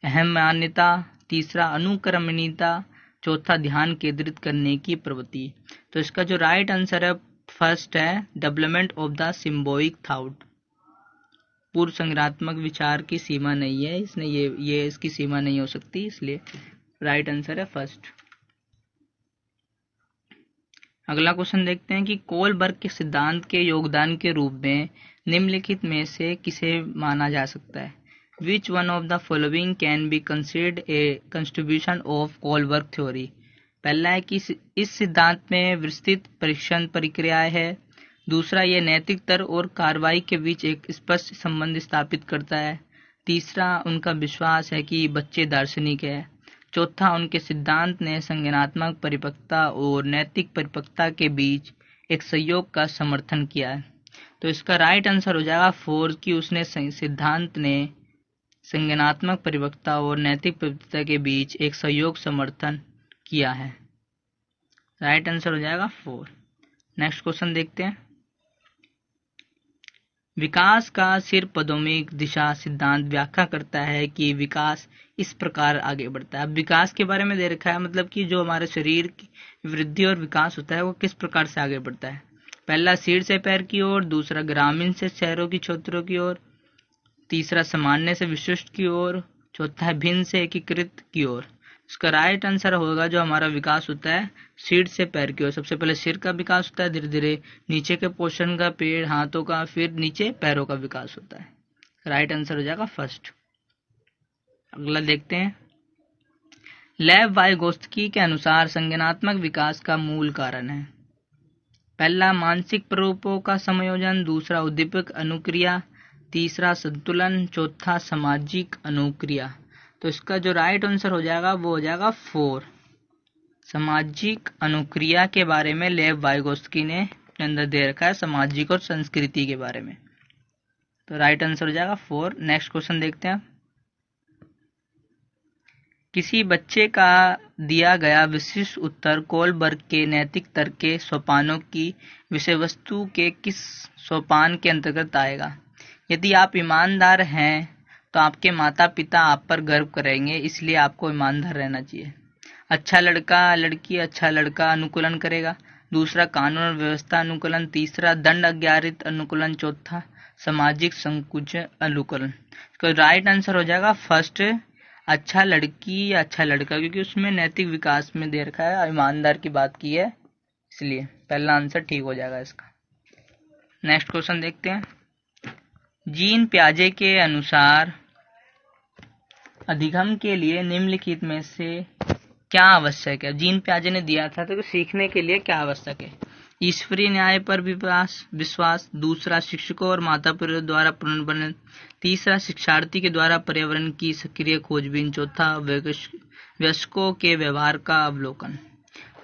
अहम मान्यता, तीसरा अनुक्रमणीयता, चौथा ध्यान केंद्रित करने की प्रवृत्ति। तो इसका जो राइट आंसर है फर्स्ट है, डेवलपमेंट ऑफ द सिम्बोइक थॉट। पूर्व संज्ञानात्मक विचार की सीमा नहीं है, इसने ये इसकी सीमा नहीं हो सकती, इसलिए राइट आंसर है फर्स्ट। अगला क्वेश्चन देखते हैं कि कोलबर्ग के सिद्धांत के योगदान के रूप में निम्नलिखित में से किसे माना जा सकता है। Which one of the following can be considered a contribution of Kohlberg theory. पहला है कि इस सिद्धांत में विस्तृत परीक्षण प्रक्रियाएं है, दूसरा ये नैतिक तर्क और कार्रवाई के बीच एक स्पष्ट संबंध स्थापित करता है, तीसरा उनका विश्वास है कि बच्चे दार्शनिक है, चौथा उनके सिद्धांत ने संज्ञानात्मक परिपक्वता और नैतिक परिपक्वता के बीच एक सहयोग का समर्थन किया है। तो इसका राइट आंसर हो जाएगा 4 कि उसने सिद्धांत ने संज्ञानात्मक परिपक्वता और नैतिक परिपक्वता के बीच एक सहयोग समर्थन किया है। राइट आंसर हो जाएगा 4। नेक्स्ट क्वेश्चन देखते हैं। विकास का सिर पदोमिक दिशा सिद्धांत व्याख्या करता है कि विकास इस प्रकार आगे बढ़ता है। अब विकास के बारे में दे रखा है, मतलब कि जो हमारे शरीर की वृद्धि और विकास होता है वो किस प्रकार से आगे बढ़ता है। पहला सिर से पैर की ओर, दूसरा ग्रामीण से शहरों की क्षेत्रों की ओर, तीसरा सामान्य से विशिष्ट की ओर, चौथा है भिन्न से एकीकृत की ओर। इसका राइट आंसर होगा जो हमारा विकास होता है सिर से पैर की ओर। सबसे पहले सिर का विकास होता है, धीरे धीरे नीचे के पोर्शन का, पेड़, हाथों का, फिर नीचे पैरों का विकास होता है। राइट आंसर हो जाएगा फर्स्ट। अगला देखते हैं। लेव वाइगोत्स्की के अनुसार संज्ञानात्मक विकास का मूल कारण है। पहला मानसिक प्ररूपों का संयोजन, दूसरा उद्दीपक अनुक्रिया, तीसरा संतुलन, चौथा सामाजिक अनुक्रिया। तो इसका जो राइट आंसर हो जाएगा वो हो जाएगा 4। सामाजिक अनुक्रिया के बारे में लेव वाइगोत्स्की ने अपने अंदर दे रखा है, सामाजिक और संस्कृति के बारे में। तो राइट आंसर हो जाएगा 4। नेक्स्ट क्वेश्चन देखते हैं। किसी बच्चे का दिया गया विशिष्ट उत्तर कोलबर्ग के नैतिक तर्क के सोपानों की विषय वस्तु के किस सोपान के अंतर्गत आएगा? यदि आप ईमानदार हैं तो आपके माता पिता आप पर गर्व करेंगे, इसलिए आपको ईमानदार रहना चाहिए। अच्छा लड़का लड़की अच्छा लड़का अनुकूलन करेगा, दूसरा कानून और व्यवस्था अनुकूलन, तीसरा दंड अज्ञारित अनुकूलन, चौथा सामाजिक संकुचन अनुकूलन। इसका राइट आंसर हो जाएगा फर्स्ट, अच्छा लड़की या अच्छा लड़का, क्योंकि उसमें नैतिक विकास में दे रखा है, ईमानदार की बात की है, इसलिए पहला आंसर ठीक हो जाएगा इसका। नेक्स्ट क्वेश्चन देखते हैं। जीन पियाजे के अनुसार अधिगम के लिए निम्नलिखित में से क्या आवश्यक है? जीन पियाजे ने दिया था तो सीखने के लिए क्या आवश्यक है? ईश्वरीय न्याय पर विश्वास, दूसरा शिक्षकों और माता पिता द्वारा पुनर्बनन, तीसरा शिक्षार्थी के द्वारा पर्यावरण की सक्रिय खोजबीन, चौथा वयस्कों के व्यवहार का अवलोकन।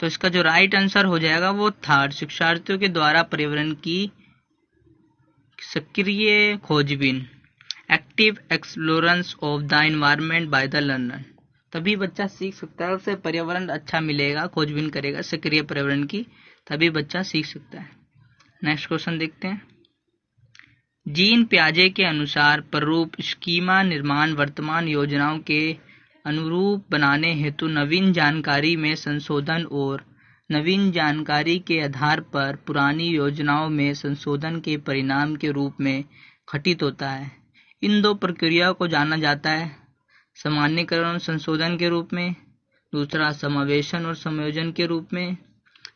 तो इसका जो राइट आंसर हो जाएगा वो थर्ड, शिक्षार्थियों के द्वारा पर्यावरण की सक्रिय खोजबीन, active exploration of the environment by the learner. तभी बच्चा सीख सकता है, उसे पर्यावरण अच्छा मिलेगा, खोजबीन करेगा सक्रिय पर्यावरण की, तभी बच्चा सीख सकता है। नेक्स्ट क्वेश्चन देखते हैं। जीन पियाजे के अनुसार प्ररूप स्कीमा निर्माण वर्तमान योजनाओं के अनुरूप बनाने हेतु नवीन जानकारी में संशोधन और नवीन जानकारी के आधार पर पुरानी योजनाओं में संशोधन के परिणाम के रूप में घटित होता है। इन दो प्रक्रियाओं को जाना जाता है सामान्यीकरण और संशोधन के रूप में, दूसरा समावेशन और संयोजन के रूप में,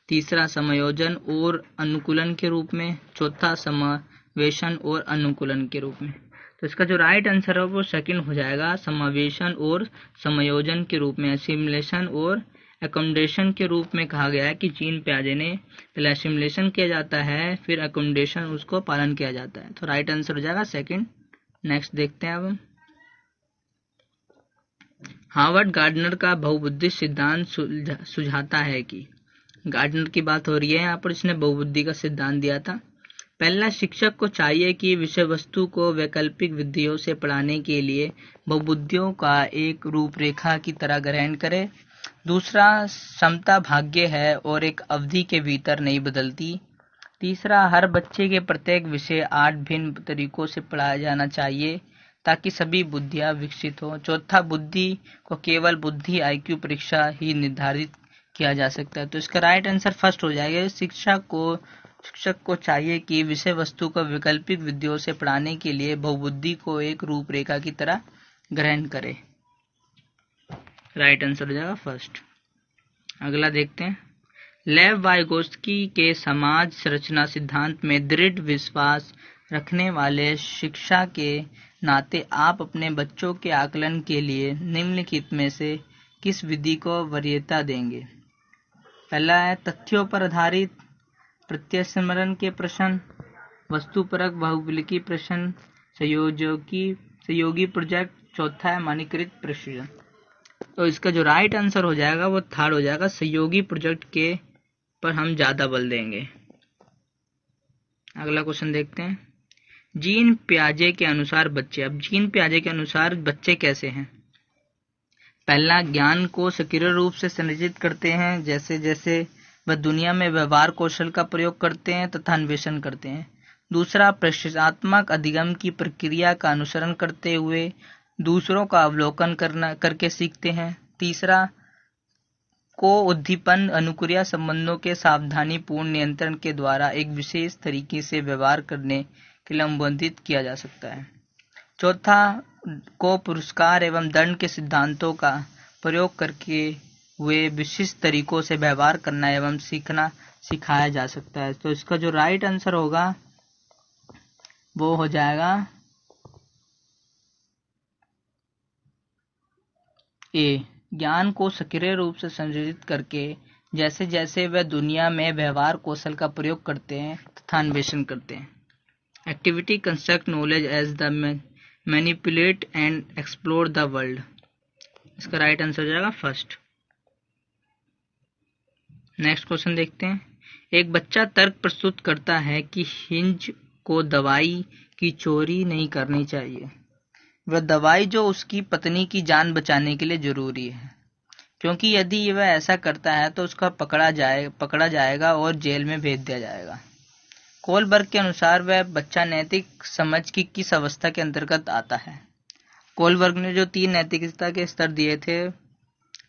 तीसरा समायोजन और अनुकूलन के रूप में, चौथा समावेशन और अनुकूलन के रूप में। तो इसका जो राइट आंसर है वो सेकंड हो जाएगा, समावेशन और समायोजन के रूप में। असिमिलेशन और एकोमोडेशन के रूप में कहा गया है कि जीन पियाजे ने पहले असिमिलेशन किया जाता है, फिर एकोमोडेशन उसको पालन किया जाता है। तो राइट आंसर हो जाएगा सेकंड। नेक्स्ट देखते हैं अब हम। हार्वर्ड गार्डनर का बहुबुद्धि सिद्धांत सुझाता है कि, गार्डनर की बात हो रही है यहाँ पर, इसने बहुबुद्धि का सिद्धांत दिया था। पहला, शिक्षक को चाहिए कि विषय वस्तु को वैकल्पिक विधियों से पढ़ाने के लिए बहुबुद्धियों का एक रूपरेखा की तरह ग्रहण करे। दूसरा, समता भाग्य है और एक अवधि के भीतर नहीं बदलती। तीसरा, हर बच्चे के प्रत्येक विषय 8 भिन्न तरीकों से पढ़ाया जाना चाहिए ताकि सभी बुद्धियां विकसित हो। चौथा, बुद्धि को केवल बुद्धि IQ परीक्षा ही निर्धारित किया जा सकता है। तो इसका राइट आंसर फर्स्ट हो जाएगा। शिक्षक को चाहिए कि विषय वस्तु को वैकल्पिक विधियों से पढ़ाने के लिए बहुबुद्धि को एक रूपरेखा की तरह ग्रहण करे। राइट आंसर हो जाएगा फर्स्ट। अगला देखते हैं। लेव वाइगोत्स्की के समाज संरचना सिद्धांत में दृढ़ विश्वास रखने वाले शिक्षा के नाते आप अपने बच्चों के आकलन के लिए निम्नलिखित में से किस विधि को वरीयता देंगे? पहला है तथ्यों पर आधारित प्रत्यस्मरण के प्रश्न, वस्तुपरक बहुविकल्पी प्रश्न, सहयोगी प्रोजेक्ट, चौथा है मानकीकृत प्रश्न। तो इसका जो राइट आंसर हो जाएगा वो थर्ड हो जाएगा, सहयोगी प्रोजेक्ट के पर हम ज्यादा बल देंगे। अगला क्वेश्चन देखते हैं। जीन पियाजे के अनुसार बच्चे, अब जीन पियाजे के अनुसार बच्चे कैसे हैं? पहला, ज्ञान को सक्रिय रूप से संरचित करते हैं, जैसे जैसे वह दुनिया में व्यवहार कौशल का प्रयोग करते हैं तथा अन्वेषण करते हैं। दूसरा, प्रश्नात्मक अधिगम की प्रक्रिया का अनुसरण करते हुए दूसरों का अवलोकन करके सीखते हैं। तीसरा, को उद्दीपन अनुक्रिया संबंधों के सावधानीपूर्ण नियंत्रण के द्वारा एक विशेष तरीके से व्यवहार करने के लिए अनुबंधित किया जा सकता है। चौथा, को पुरस्कार एवं दंड के सिद्धांतों का प्रयोग करके हुए विशिष्ट तरीकों से व्यवहार करना एवं सीखना सिखाया जा सकता है। तो इसका जो राइट आंसर होगा वो हो जाएगा ए। ज्ञान को सक्रिय रूप से संयोजित करके जैसे जैसे वह दुनिया में व्यवहार कौशल का प्रयोग करते हैं तथा अन्वेषण करते हैं। Activity construct knowledge as the manipulate and explore the world. इसका राइट आंसर हो जाएगा फर्स्ट। नेक्स्ट क्वेश्चन देखते हैं। एक बच्चा तर्क प्रस्तुत करता है कि हिंज को दवाई की चोरी नहीं करनी चाहिए। वह दवाई जो उसकी पत्नी की जान बचाने के लिए जरूरी है, क्योंकि यदि वह ऐसा करता है तो उसका पकड़ा जाएगा और जेल में भेज दिया जाएगा। कोलबर्ग के अनुसार वह बच्चा नैतिक समझ की किस अवस्था के अंतर्गत आता है। कोलबर्ग ने जो 3 नैतिकता के स्तर दिए थे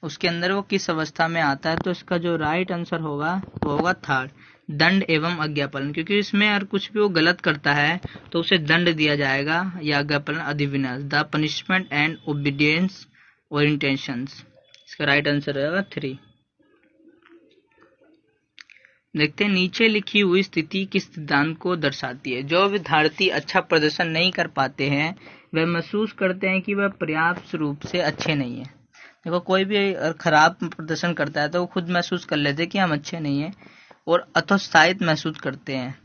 उसके अंदर वो किस अवस्था में आता है। तो इसका जो राइट आंसर होगा वो होगा थर्ड, दंड एवं आज्ञापालन। क्योंकि इसमें अगर कुछ भी वो गलत करता है तो उसे दंड दिया जाएगा या आज्ञापालन अधिविन्यास, द पनिशमेंट एंड ओबीडियंस और इंटेंशंस। इसका राइट आंसर होगा 3। देखते हैं, नीचे लिखी हुई स्थिति किस सिद्धांत को दर्शाती है। जो विद्यार्थी अच्छा प्रदर्शन नहीं कर पाते हैं वह महसूस करते हैं कि वह पर्याप्त रूप से अच्छे नहीं है। देखो, कोई भी खराब प्रदर्शन करता है तो वो खुद महसूस कर लेते हैं कि हम अच्छे नहीं हैं और हतोत्साहित महसूस करते हैं।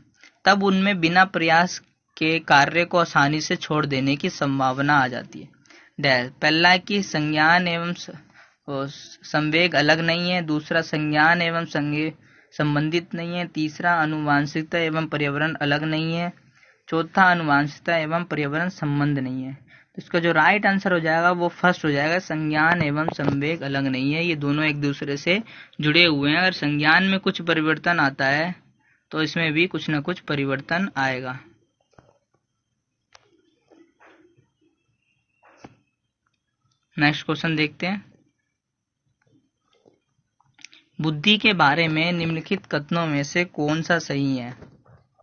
तब उनमें बिना प्रयास के कार्य को आसानी से छोड़ देने की संभावना आ जाती है। पहला है कि संज्ञान एवं संवेग अलग नहीं है। दूसरा, संज्ञान एवं संबंधित नहीं है। तीसरा, आनुवांशिकता एवं पर्यावरण अलग नहीं है। चौथा, आनुवांशिकता एवं पर्यावरण संबंध नहीं है। तो इसका जो राइट आंसर हो जाएगा वो फर्स्ट हो जाएगा, संज्ञान एवं संवेग अलग नहीं है। ये दोनों एक दूसरे से जुड़े हुए हैं। अगर संज्ञान में कुछ परिवर्तन आता है तो इसमें भी कुछ न कुछ परिवर्तन आएगा। नेक्स्ट क्वेश्चन देखते हैं। बुद्धि के बारे में निम्नलिखित कथनों में से कौन सा सही है।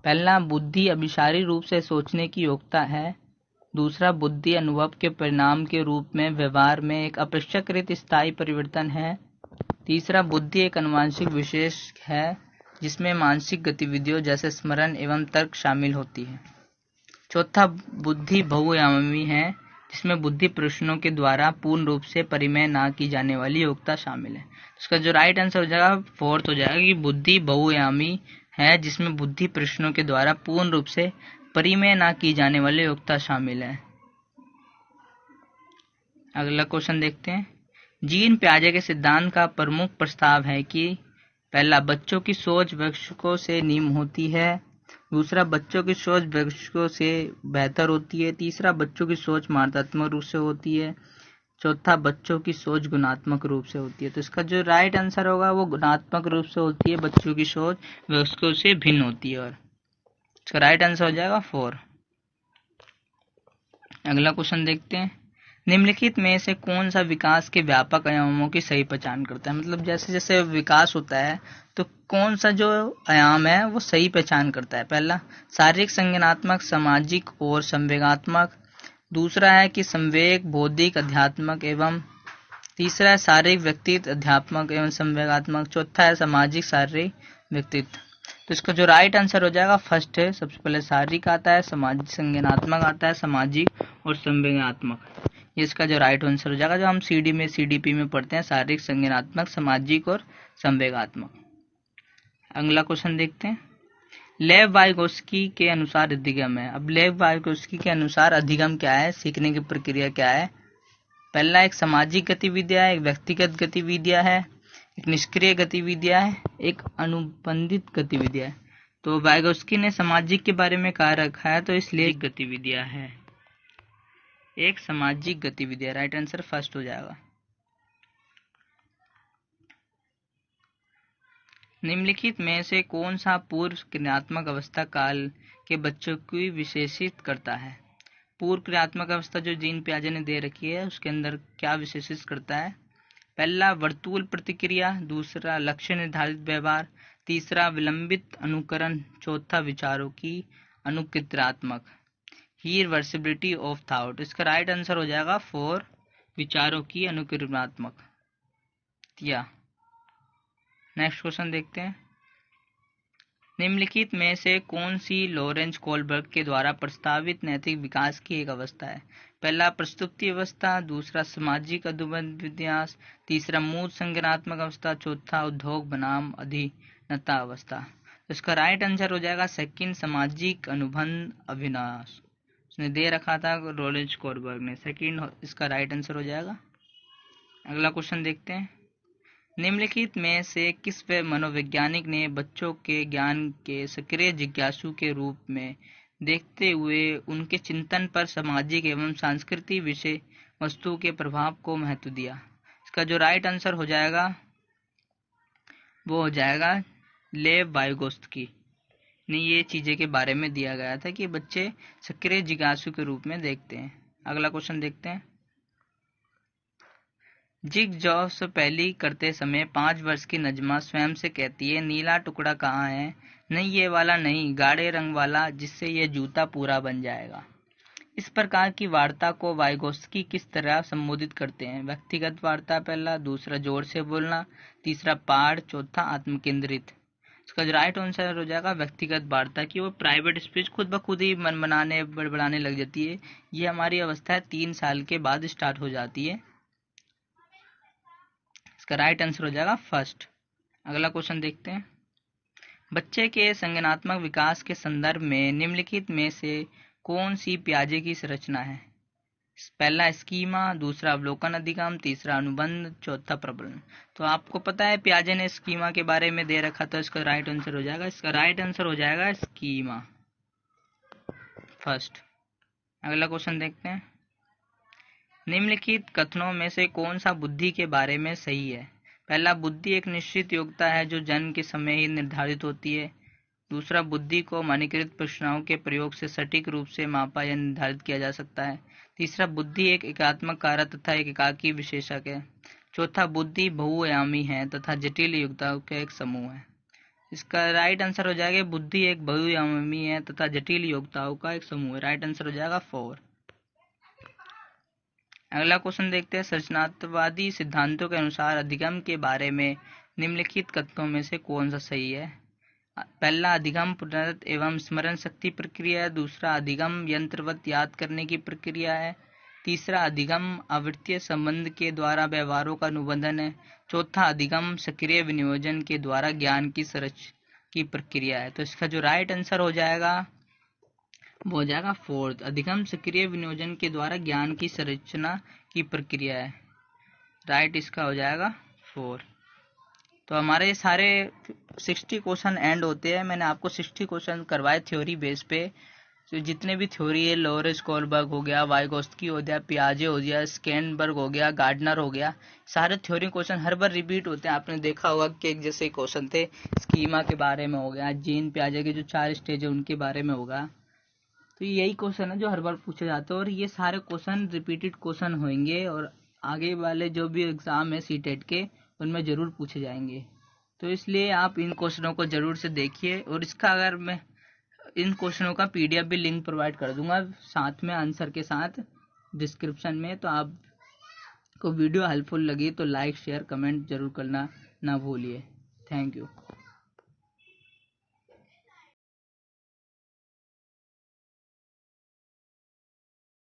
पहला, बुद्धि अभिसारी रूप से सोचने की योग्यता है। दूसरा, बुद्धि अनुभव के परिणाम के रूप में व्यवहार में एक अपेक्षाकृत स्थायी परिवर्तन है। तीसरा, बुद्धि एक आनुवंशिक विशेष है जिसमें मानसिक गतिविधियों जैसे स्मरण एवं तर्क शामिल होती है। चौथा, बुद्धि बहुआयामी है जिसमें बुद्धि प्रश्नों के द्वारा पूर्ण रूप से परिमेय न की जाने वाली योग्यता शामिल है। इसका जो राइट आंसर हो जाएगा फोर्थ हो जाएगा कि बुद्धि बहुआयामी है जिसमें बुद्धि प्रश्नों के द्वारा पूर्ण रूप से परिमेय न की जाने वाली योग्यता शामिल है। अगला क्वेश्चन देखते हैं। जीन पियाजे के सिद्धांत का प्रमुख प्रस्ताव है कि पहला, बच्चों की सोच वयस्कों से निम्न होती है। दूसरा, बच्चों की सोच वयस्कों से बेहतर होती है। तीसरा, बच्चों की सोच मात्रात्मक रूप से होती है। चौथा, बच्चों की सोच गुणात्मक रूप से होती है। तो इसका जो राइट आंसर होगा वो गुणात्मक रूप से होती है। बच्चों की सोच वयस्कों से भिन्न होती है और इसका राइट आंसर हो जाएगा 4। अगला क्वेश्चन देखते हैं। निम्नलिखित में से कौन सा विकास के व्यापक आयामों की सही पहचान करता है। मतलब जैसे जैसे विकास होता है तो कौन सा जो आयाम है वो सही पहचान करता है। पहला, शारीरिक, संज्ञानात्मक, सामाजिक और संवेगात्मक। दूसरा है कि संवेग, बौद्धिक, अध्यात्मक एवं तीसरा है शारीरिक, व्यक्तित्व, अध्यात्मक एवं संवेगात्मक। चौथा है सामाजिक, शारीरिक, व्यक्तित्व। तो इसका जो राइट आंसर हो जाएगा फर्स्ट है। सबसे पहले शारीरिक आता है, सामाजिक, संज्ञानात्मक आता है, सामाजिक और संवेगात्मक। ये इसका जो राइट आंसर हो जाएगा जो हम सीडीपी में पढ़ते हैं, शारीरिक, संज्ञानात्मक, सामाजिक और संवेगात्मक। अगला क्वेश्चन देखते हैं। लेव वाइगोस्की के अनुसार अधिगम है। अब लेव वाइगोस्की के अनुसार अधिगम क्या है, सीखने की प्रक्रिया क्या है। पहला, एक सामाजिक गतिविधियां है, एक व्यक्तिगत गतिविधियां है, एक निष्क्रिय गतिविधियां है, एक अनुबंधित गतिविधियां है। तो वाइगोस्की ने सामाजिक के बारे में कहा रखा है तो इसलिए गतिविधियां है, एक सामाजिक गतिविधियां। राइट आंसर फर्स्ट हो जाएगा। निम्नलिखित में से कौन सा पूर्व क्रियात्मक अवस्था काल के बच्चों की विशेषित करता है? पूर्व क्रियात्मक अवस्था जो जीन पियाजे ने दे रखी है उसके अंदर क्या विशेषित करता है? पहला वर्तुल प्रतिक्रिया, दूसरा लक्ष्य निर्धारित व्यवहार, तीसरा विलंबित अनुकरण, चौथा विचारों की अनुक्रियात्मक रिवर्सिबिलिटी ऑफ थॉट। इसका राइट आंसर हो जाएगा 4, विचारों की अनुक्रियात्मक। या नेक्स्ट क्वेश्चन देखते हैं। निम्नलिखित में से कौन सी लॉरेंज कोलबर्ग के द्वारा प्रस्तावित नैतिक विकास की एक अवस्था है? पहला प्रस्तुति अवस्था, दूसरा सामाजिक अनुबंध विन्यास, तीसरा मूल संज्ञानात्मक अवस्था, चौथा उद्योग बनाम अधीनता अवस्था। इसका राइट आंसर हो जाएगा सेकंड, सामाजिक अनुबंध अविनाश। उसने दे रखा था लॉरेंज कोलबर्ग ने, सेकंड इसका राइट आंसर हो जाएगा। अगला क्वेश्चन देखते हैं। निम्नलिखित में से किस मनोवैज्ञानिक ने बच्चों के ज्ञान के सक्रिय जिज्ञासु के रूप में देखते हुए उनके चिंतन पर सामाजिक एवं सांस्कृतिक विषय वस्तु के प्रभाव को महत्व दिया? इसका जो राइट आंसर हो जाएगा वो हो जाएगा लेव वाइगोत्स्की ने ये चीजें के बारे में दिया गया था कि बच्चे सक्रिय जिज्ञासु के रूप में देखते हैं। अगला क्वेश्चन देखते हैं। जिग-जॉब पहली करते समय 5 वर्ष की नजमा स्वयं से कहती है, नीला टुकड़ा कहाँ है? नहीं, ये वाला नहीं, गाढ़े रंग वाला, जिससे ये जूता पूरा बन जाएगा। इस प्रकार की वार्ता को वाइगोत्स्की किस तरह संबोधित करते हैं? व्यक्तिगत वार्ता पहला, दूसरा जोर से बोलना, तीसरा पाठ, चौथा आत्मकेंद्रित। इसका जो राइट आंसर हो जाएगा व्यक्तिगत वार्ता की वो प्राइवेट स्पीच खुद ब खुद ही मन बनाने बड़बड़ाने लग जाती है। ये हमारी अवस्था 3 साल के बाद स्टार्ट हो जाती है। इसका राइट आंसर हो जाएगा फर्स्ट। अगला क्वेश्चन देखते हैं। बच्चे के संज्ञानात्मक विकास के संदर्भ में निम्नलिखित में से कौन सी पियाजे की संरचना है? पहला स्कीमा, दूसरा अवलोकन अधिगम, तीसरा अनुबंध, चौथा प्रबंधन। तो आपको पता है पियाजे ने स्कीमा के बारे में दे रखा था, इसका राइट आंसर हो जाएगा, इसका राइट आंसर हो जाएगा स्कीमा फर्स्ट। अगला क्वेश्चन देखते हैं। निम्नलिखित कथनों में से कौन सा बुद्धि के बारे में सही है? पहला, बुद्धि एक निश्चित योग्यता है जो जन्म के समय ही निर्धारित होती है। दूसरा, बुद्धि को मानकीकृत प्रश्नों के प्रयोग से सटीक रूप से मापा या निर्धारित किया जा सकता है। तीसरा, बुद्धि एक एकात्मक कारक तथा एक एकाकी विशेषक है। चौथा, बुद्धि बहुआयामी है तथा जटिल योग्यताओं का एक समूह है। इसका राइट आंसर हो जाएगा बुद्धि एक बहुआयामी है तथा जटिल योग्यताओं का एक समूह है। राइट आंसर हो जाएगा 4। अगला क्वेश्चन देखते हैं। संरचनावादी सिद्धांतों के अनुसार अधिगम के बारे में निम्नलिखित कथनों में से कौन सा सही है? पहला, अधिगम पुनरुत्पादन एवं स्मरण शक्ति प्रक्रिया है। दूसरा, अधिगम यंत्रवत याद करने की प्रक्रिया है। तीसरा, अधिगम आवृत्तीय संबंध के द्वारा व्यवहारों का अनुबंधन है। चौथा, अधिगम सक्रिय विनियोजन के द्वारा ज्ञान की संरचना की प्रक्रिया है। तो इसका जो राइट आंसर हो जाएगा वो हो जाएगा 4, अधिगम सक्रिय विनियोजन के द्वारा ज्ञान की संरचना की प्रक्रिया है। राइट इसका हो जाएगा 4। तो हमारे सारे 60 क्वेश्चन एंड होते हैं। मैंने आपको 60 क्वेश्चन करवाए थ्योरी बेस पे। तो जितने भी थ्योरी है, लॉरेंज कोलबर्ग हो गया, वाइगोत्स्की हो गया, पियाजे हो गया, स्केनबर्ग हो गया, गार्डनर हो गया, सारे थ्योरी क्वेश्चन हर बार रिपीट होते हैं। आपने देखा होगा कि एक जैसे क्वेश्चन थे, स्कीमा के बारे में हो गया, जीन पियाजे के जो 4 स्टेज है उनके बारे में होगा। तो यही क्वेश्चन है जो हर बार पूछे जाते हैं और ये सारे क्वेश्चन रिपीटेड क्वेश्चन होंगे और आगे वाले जो भी एग्जाम है सीटेट के उनमें जरूर पूछे जाएंगे। तो इसलिए आप इन क्वेश्चनों को जरूर से देखिए। और इसका अगर मैं इन क्वेश्चनों का पीडीएफ भी लिंक प्रोवाइड कर दूंगा साथ में आंसर के साथ डिस्क्रिप्शन में। तो आपको वीडियो हेल्पफुल लगी तो लाइक शेयर कमेंट जरूर करना ना भूलिए। Thank you.